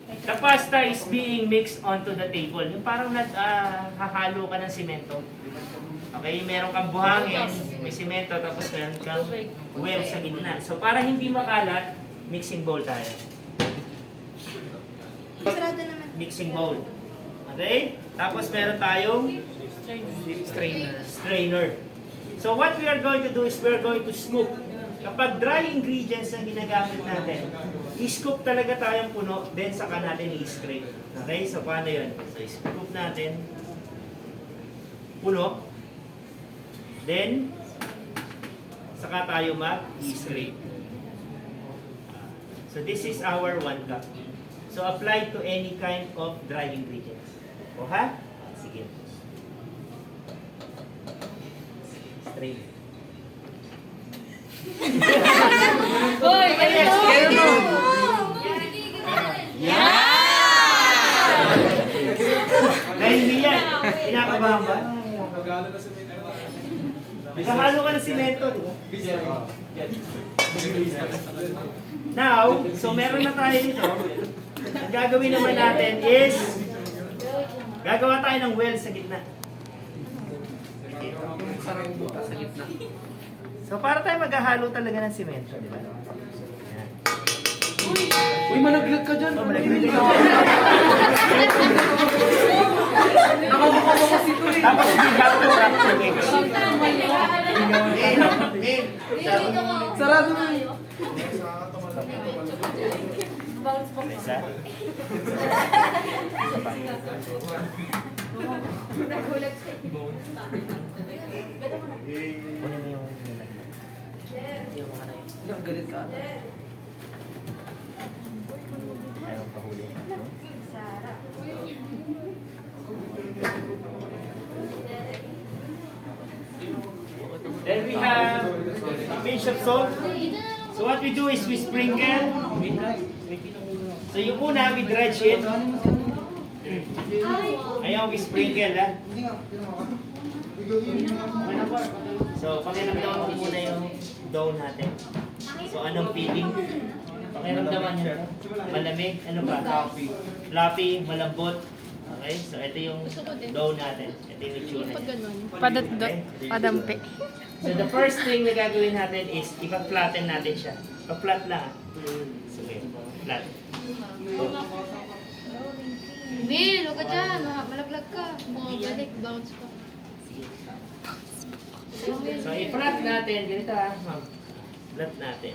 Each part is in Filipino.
The pasta is being mixed onto the table. Yung parang hahalo ka ng simento. Okay, meron kang buhangin, may simento, tapos meron kang well sa gitna. So para hindi makalat, mixing bowl tayo. Mixing bowl. Okay? Tapos meron tayong strainer. So what we are going to do is we are going to scoop. Kapag dry ingredients ang ginagamit natin, i-scoop talaga tayong puno, then saka natin i-scrape. Okay? So paano yun? So i-scoop natin puno, then saka tayo mag-i-scrape. So this is our 1 cup. So apply to any kind of dry ingredients. O ha? Sige. Strain. Hoy, Dahil hindi yan, kinakabahan ba? Nakahalo ka ng simento, di ba? Now, so meron na tayo dito. Ang gagawin naman natin is gagawa tayo ng well sa gitna. Sa gitna. So para tayo maghahalo talaga ng simento, di ba? Yan. Uy, malaglag ka dyan. Malaglag ka. Nakamukha mo kasi ito eh. Tapos bigyan ko wrap yung eggs. Sarado mo eh. Isa. Kunin mo yung nilagyan. Yung mga na yun. Yung galit ka. Ayaw pahuli. Then we have a pinch of salt. So what we do is we sprinkle. So yung una, we dredge it. Ayaw, we sprinkle, ha? So, pakiramdaman ko muna yung dough natin. So, anong feeling? Pakiramdaman nyo. Malamig, ano ba? Fluffy, malambot. Okay, so ito yung dough natin. Ito yung itsura niya. Padot-dot, padampi. So, the first thing na gagawin natin is ipa-flatten natin siya. Pa-flat lang. Sige, flat. Mil, huwag ka dyan. Malaglag ka. Bumabalik, bounce ka. So, i-flat natin. Ganito ha, ma'am. Flat natin.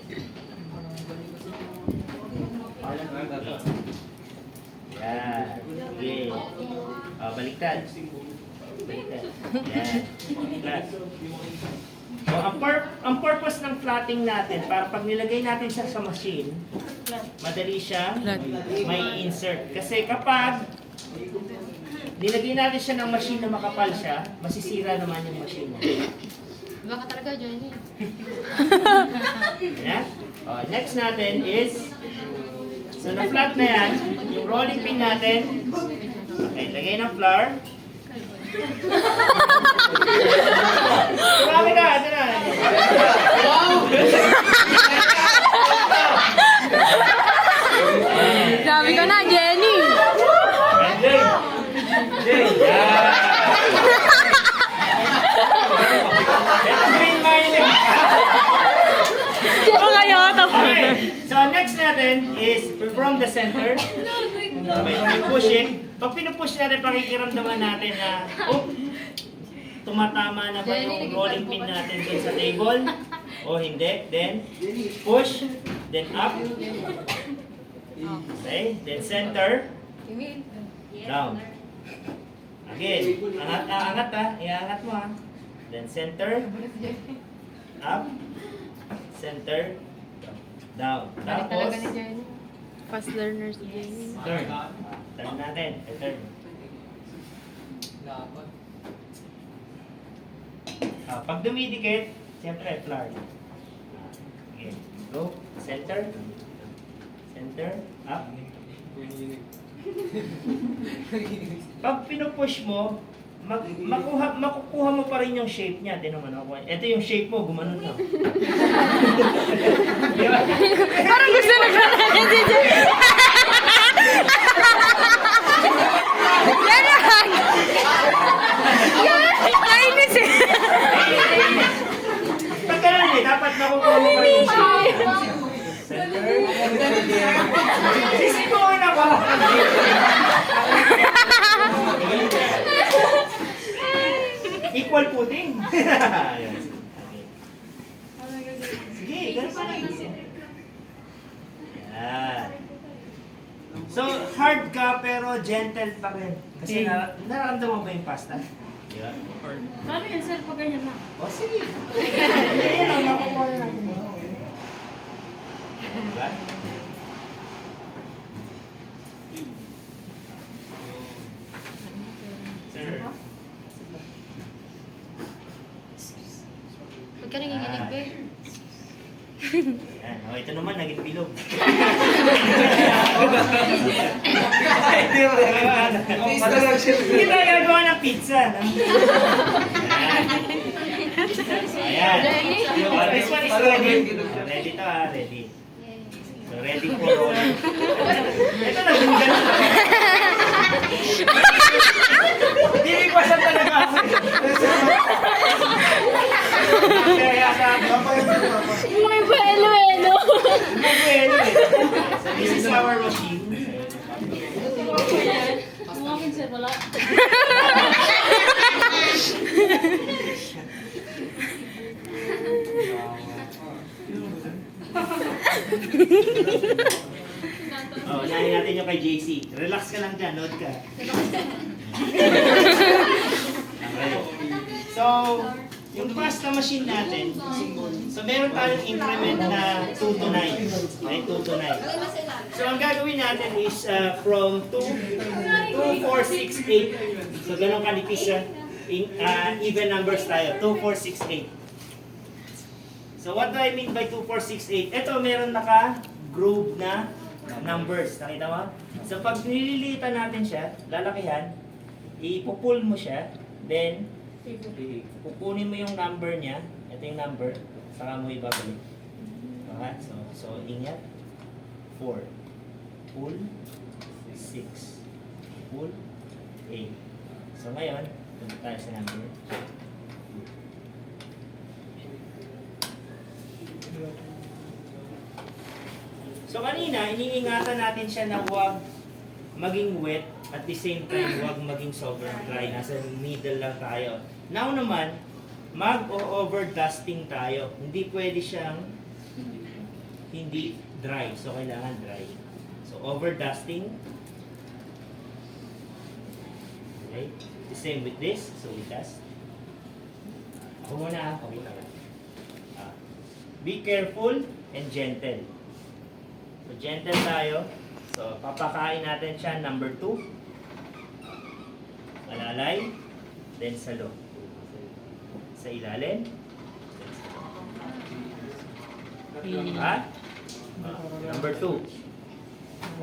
Yan. Okay. Baliktad. Baliktad. Yan. Flat. So, ang purpose ng flatting natin, para pag nilagay natin siya sa machine, madali siya may insert. Kasi kapag nilagay natin siya ng machine na makapal siya, masisira naman yung machine mo. Baka talaga dyan eh. Yan. Next natin is, so na-flat na yan, yung rolling pin natin, okay, lagay ng flour. Tumami ka, ito na. Sabi ko na, Jenny! Jay! Jay! Ito green mining. Ito kayo, ito. Okay, so next natin is from the center. Okay, push it. Pag pinupush natin, pakikiramdaman natin na, tumatama na ba yung rolling pin natin dun sa table? O hindi. Then, push. Then up. Okay. Then center. Down. Again. Angat ha. Iangat mo ha. Then center. Up. Center. Down. Tapos, Fast learners, Jenny. turn. Turn natin. Turn. Pag dumidikit, siyempre, flour. Okay. Go. Center. Center. Up. Pag pinupush mo, makukuha mo pa rin yung shape niya. Tinan mo. Ito yung shape mo, gumanon na. Di ba? Parang gusto na ka natin, Jenny. natin. Ayan. Okay. Sige, ganun pa rin. Ayan. So, hard ka pero gentle pa rin. Kasi nararamdaman mo ba yung pasta? Di ba? Paano yan, sir? Pag ganyan na. O, sige. Ayan, makukuha na natin. Diba? Sir. Huwag ka nanginginig, be. Ayan. O, ito naman, naging bilog. Taste na lang siya. Hindi tayo gagawa ng pizza. No? Ayan. Oh, this one is ready. Ready to ready. So, ready for roll. Ito na, bundan. Hindi ko siya talaga ako. Kaya sa Muy bueno. So, this is our machine. Kumakin, sir. Wala. Oh, unahin natin yung kay JC. Relax ka lang dyan, nood ka. Okay. So, yung pasta machine natin, so meron tayong increment na 2 to 9. Okay, 2 to 9. So, ang gagawin natin is from 2, 4, 6, 8. So, ganun kanipis siya. Even numbers tayo. 2, 4, 6, 8. So, what do I mean by 2, 4, 6, 8? Ito, meron naka-groove na numbers. Nakita mo? So, pag nililitan natin siya, lalakihan, ipupull mo siya, then, pupunin mo yung number niya. Ito yung number. Saka mo ibabalik. Okay? So ingat. 4. Pull. 6. Pull. 8. So, ngayon, punta tayo sa number. So kanina, iniingatan natin siya na huwag maging wet at the same time huwag maging sobrang dry. Nasa middle lang tayo. Now naman, mag-overdusting tayo. Hindi pwede siyang hindi dry. So kailangan dry. So overdusting. Okay. The same with this. So we dust. Ako muna. Be careful and gentle. So, gentle tayo. So, papakain natin siya, number 2. Malalay. Then, sa loob. Sa ilalim. Ha? Number 2.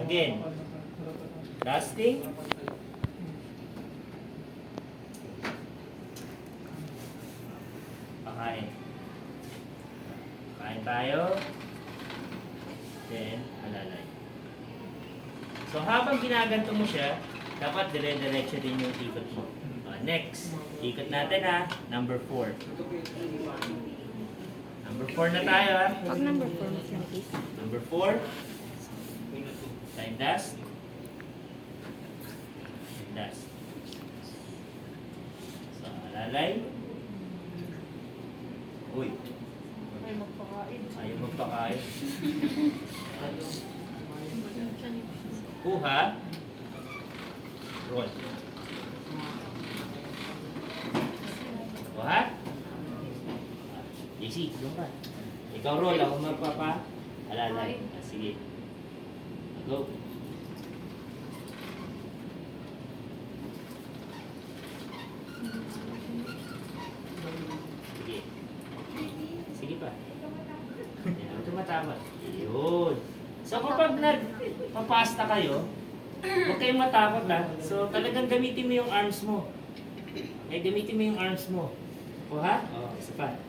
Again. Dusting. Pakain. Pakain tayo. Then, alalay. So, habang ginaganto mo siya, dapat dire-diretso din yung ikot mo. Next, ikot natin ha, number 4. Number 4 na tayo ha. Pag number 4 mas manipis. Number 4. Time dust. Dust. So, alalay. Uy. Ayaw magpakain. Kuha. Roll. Kuha. JC, doon ka. Ikaw roll, ako magpapa. Alalay. Sige. Go. Sige. Sige pa. Yan, tumatama. Yun. So kapag nagpapasta kayo, huwag kayong matakot na. So talagang gamitin mo yung arms mo. Gamitin mo yung arms mo. O ha? Isa pa.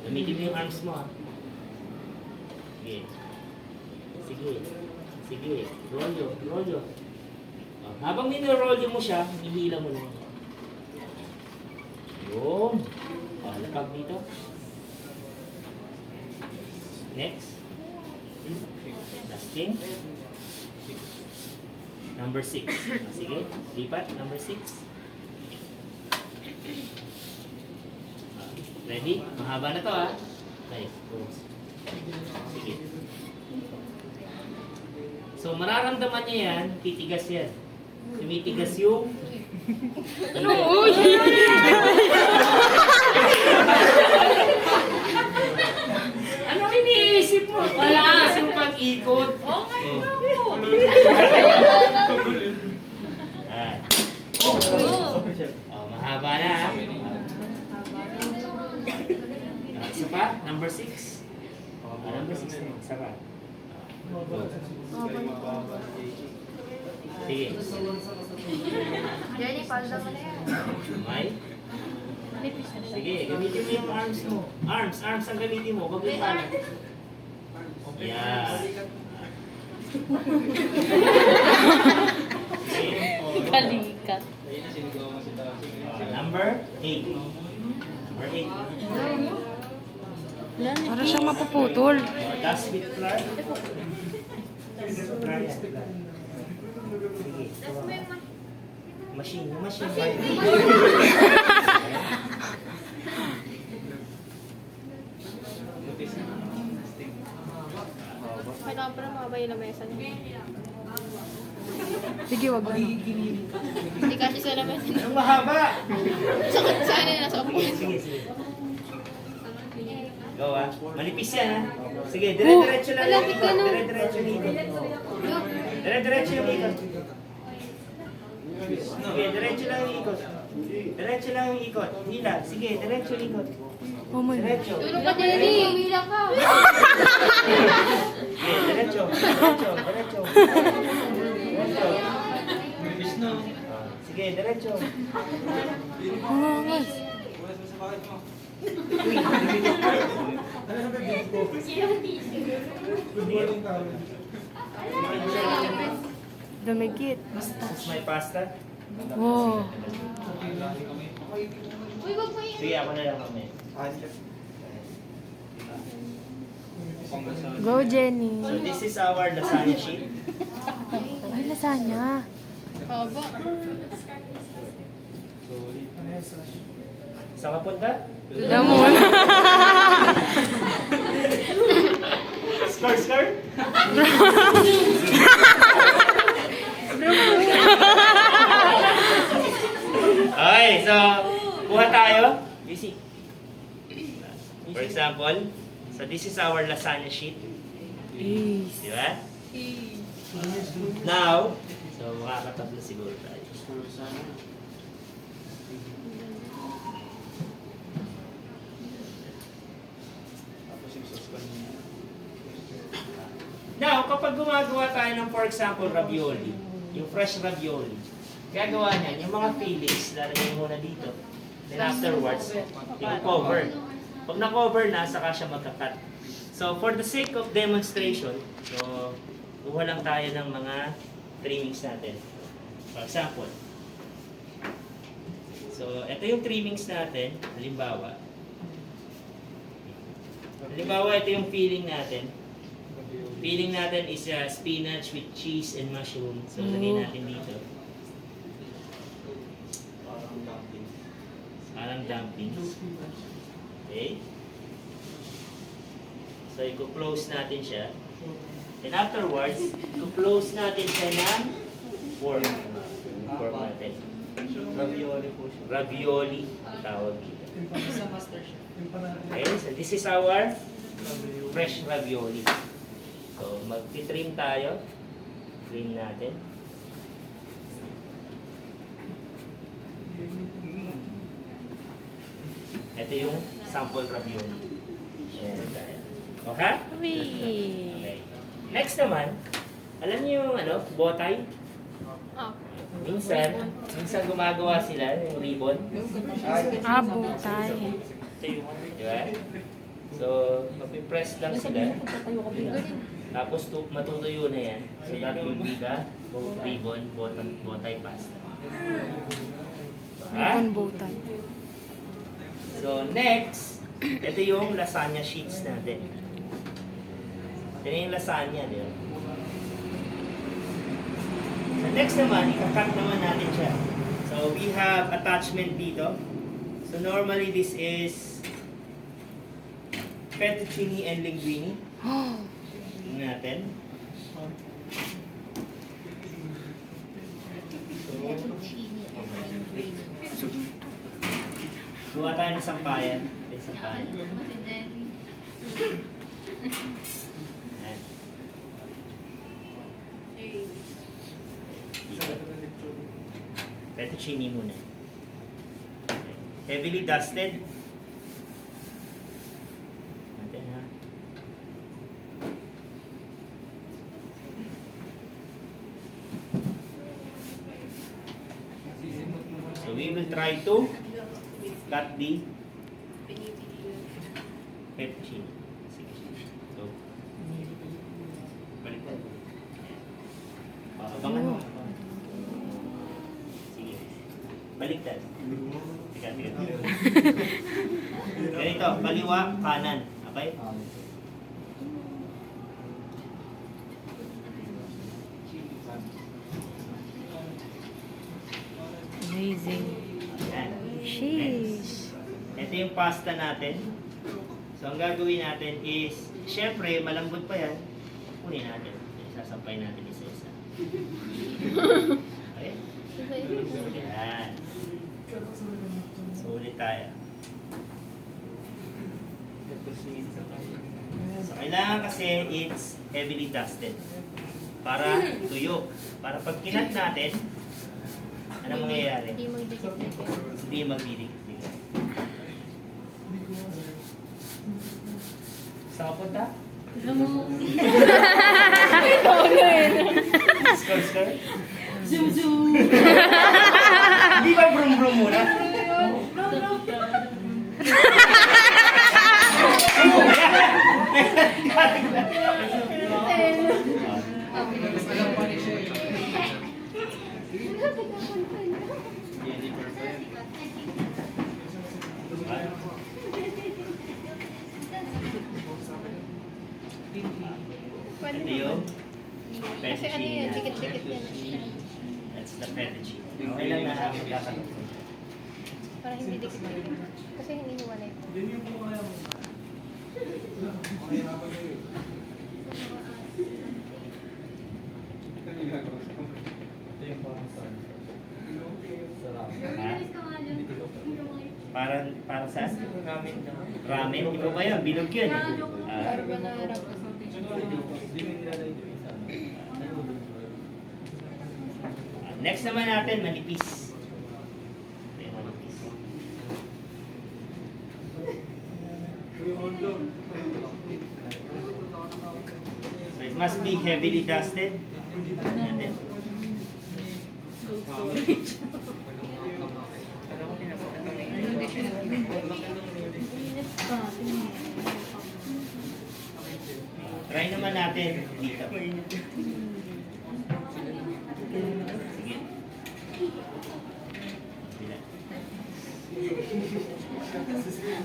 Gamitin mo yung arms mo ha. Sige. Sige. Sige. Rolyo. Habang minirolyo mo siya, hihila mo lang. Yun. Lapag dito. Next. Dusting. Number 6. Sige, lipat. Number 6. Ready? Mahaba na to ha. Okay, close. Sige. So, mararamdaman niya yan, titigas yan. Tumitigas yung... Ano iniisip mo? Wala yung pag-ikot. Okay. Mahaba na ha. Isa pa? Number 6. Number 6 na. Isa pa. Sige. Jenny, palda mo na yan. May? Sige, gamitin mo yung arms mo. Arms ang gamitin mo. Huwag yung palad. Yeah. Balikat. Number 8. Number 8. Para siyang mapuputol. Dust with flour. Machine. Yung machine. May napara mabay na mesa niya. Sige, wag na. Hindi kasi sa naman. Ang mahaba! Sakit sa akin na nasa upo. Sige. Go ah. Manipis yan ah. Sige, dire-diretso lang yung ikot. Dire-diretso yung ikot. Dire-diretso yung ikot. Sige, diretso lang yung ikot. Diretso lang yung ikot. Hila. Sige, diretso yung ikot. Oh my God. Diretso. Tulog ka, Jenny. Umilang ka. Sige, diretso. Diretso. Sige, diretso. Angas. Dumikit. This is my pasta. Wow. Uy, wag mo Sige, ako na lang kami. Go, Jenny. So this is our lasagna sheet. Ay, lasagna. Haba. Saan ka punta? Damon. Score? Okay, so, kuha tayo. Easy. For example, so this is our lasagna sheet. Yes. Di ba? Now, so makakatatlo siguro tayo. Now, kapag gumagawa tayo ng, for example, ravioli, yung fresh ravioli, gagawa niyan, yung mga fillings, lalagay muna dito. Then afterwards, yung cover. Pag na-cover na, saka siya magka-cut. So, for the sake of demonstration, so, kuha lang tayo ng mga trimmings natin. For example, so, ito yung trimmings natin, halimbawa. Ito yung filling natin. Filling natin is spinach with cheese and mushroom. So, lagay natin dito. Parang dumplings. Okay? So, i-close natin siya. And afterwards, i-close natin siya ng fork. Fork natin. Ravioli po siya. Ravioli, tawag dito. Sa master chef. Okay, so this is our fresh ravioli. So, mag-trim tayo. Trim natin. Ito yung sample ravioli. Ayan tayo. Okay? Okay. Next naman, alam niyo yung botay? Minsan gumagawa sila yung ribbon. Butay. Diba? So, mapipress lang sila. Tapos matutuyo na yan. So, that will be the ribbon botay pasta. Ribbon butay. So, next, ito yung lasagna sheets natin. Ito yung lasagna, di ba? So, Next naman, ika-cut naman natin siya. So, we have attachment dito. So, normally this is fettuccine and linguine. Tingnan natin. Gawa tayo ng sampayan. May sampayan. Ayan. Fettuccine muna. Heavily dusted. Natin ha. So we will try to cut the fettuccine. Sige. So, balik tayo. Abangan mo. Sige. Baliktad. Teka. Ganito, kaliwa, kanan. Okay? Amazing. Yan. Sheesh. Ito yung pasta natin. So, ang gagawin natin is, syempre, malambot pa yan. Kunin natin. Sasampay natin isa-isa. Okay? Yan. So, ulit tayo. So, kailangan kasi it's heavily dusted. Para tuyo. Para pag kinat natin, ano mangyayari? Hindi magdikit-dikit. Hindi magdidikit-dikit. Sapot ha? Skor? Zoom zoom! Hindi ba brum-brum muna? Alam pa ni siya. Ito yung Kasi ano yan, dikit-dikit yan. That's the fettuccine. Okay lang na magkakaroon. Para hindi dikit-dikit. Kasi hindi hiwalay ko. Para sa ramen. Di ba ba yun? Bilog yun. Carbonara. Next naman natin, manipis. Ito yung manipis. So it must be heavily dusted. Natin. Try naman natin dito. Sige. Bila. Sige.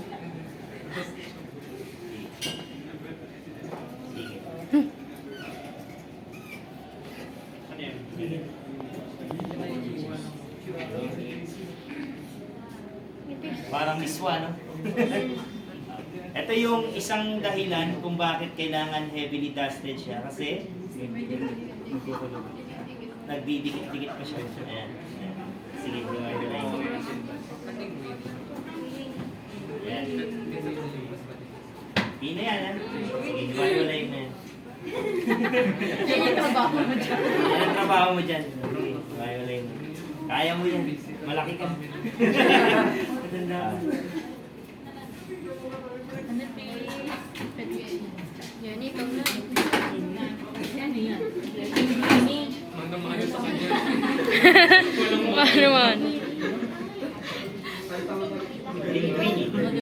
Ano yan? Sige. Parang miswa, no? Ito yung isang dahilan kung bakit kailangan heavily dusted siya. Kasi nagdidikit-dikit pa siya. Ayan. Sige, hiwalay mo. Ayan. Hindi na yan, ha? Sige, hiwalay mo yan. Yan yung trabaho mo dyan. Yan ang trabaho mo dyan. Sige, hiwalay mo. Kaya mo yan. Malaki ka. Matanda ka. Yan, ikaw na. Hanggang maayo sa kanya. Paano man?